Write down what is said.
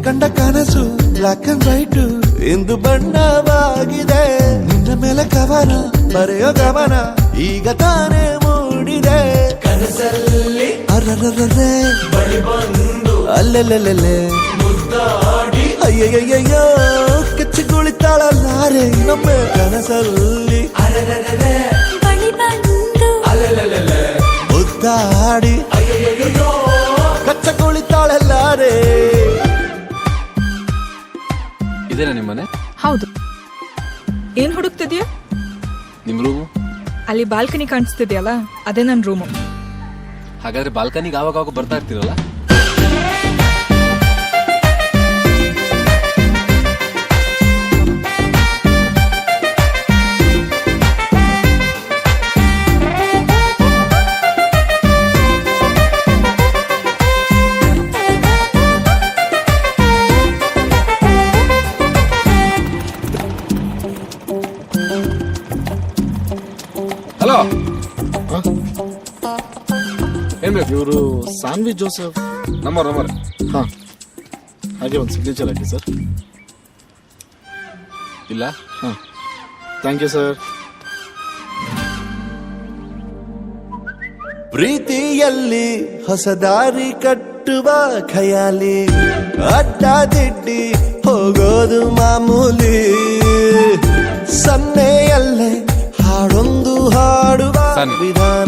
ಕಂಡ ಕನಸು black and white ಇಂದು ಬಣ್ಣವಾಗಿದೆ. ನಿನ್ನ ಮೇಲೆ ಕವನ ಬರೆಯೋ ಗಮನ ಈಗ ತಾನೇ ಮೂಡಿದೆ. ಕನಸಲ್ಲಿ ಅರರರರೆ ಬಳಿ ಬಂದು ಅಲ್ಲೆಲ್ಲೆಲ್ಲೆ ಮುದ್ದಾಡಿ ಅಯ್ಯಯ್ಯಯ್ಯೋ ಕಚ್ಚಿ ಕುಳಿತಾಳಲ್ಲಾರೆ ಇನ್ನೊಮ್ಮೆ ಕನಸಲ್ಲಿ ಅರರರರೆ ಬಳಿ ಬಂದು ಅಲ್ಲೆಲ್ಲೆಲ್ಲೆ ಮುದ್ದಾಡಿ ಅಯ್ಯಯ್ಯಯ್ಯೋ ಕಚ್ಚ ಕುಳಿತಾಳಲ್ಲಾರೆ. ಇದೇನಾ ನಿಮ್ಮನೆ? ಹೌದು. ಏನ್ ಹುಡುಕ್ತಿದ್ಯಾ? ನಿಮ್ ರೂಮು? ಅಲ್ಲಿ ಬಾಲ್ಕನಿ ಕಾಣಿಸ್ತಿದ್ಯಲ್ಲ, ಅದೇ ನನ್ ರೂಮು. ಹಾಗಾದ್ರೆ ಬಾಲ್ಕನಿಗೆ ಆವಾಗ ಬರ್ತಾ ಇರ್ತೀರಲ್ಲ? ಹಲೋ, ಏನ್ ಬೇಕು? ಇವರು ಸಾನ್ವಿ ಜೋಸೆಫ್. ನಂಬರ್ ಹಾ, ಹಾಗೆ ಒಂದು ಸಿಗ್ನೇಚರ್ ಹಾಕಿ ಸರ್. ಇಲ್ಲ. ಹಾ, ಥ್ಯಾಂಕ್ ಯು ಸರ್. ಪ್ರೀತಿಯಲ್ಲಿ ಹೊಸ ದಾರಿ ಕಟ್ಟುವ ಖಯಾಲಿ, ಅಡ್ಡದಿಡ್ಡಿ ಹೋಗೋದು ಮಾಮೂಲಿ. ಸನ್ನೆಯಲ್ಲೇ ಹಾಡೊಂದು ಹಾಡುವ ಸನ್ನಿ. ವಿಧಾನ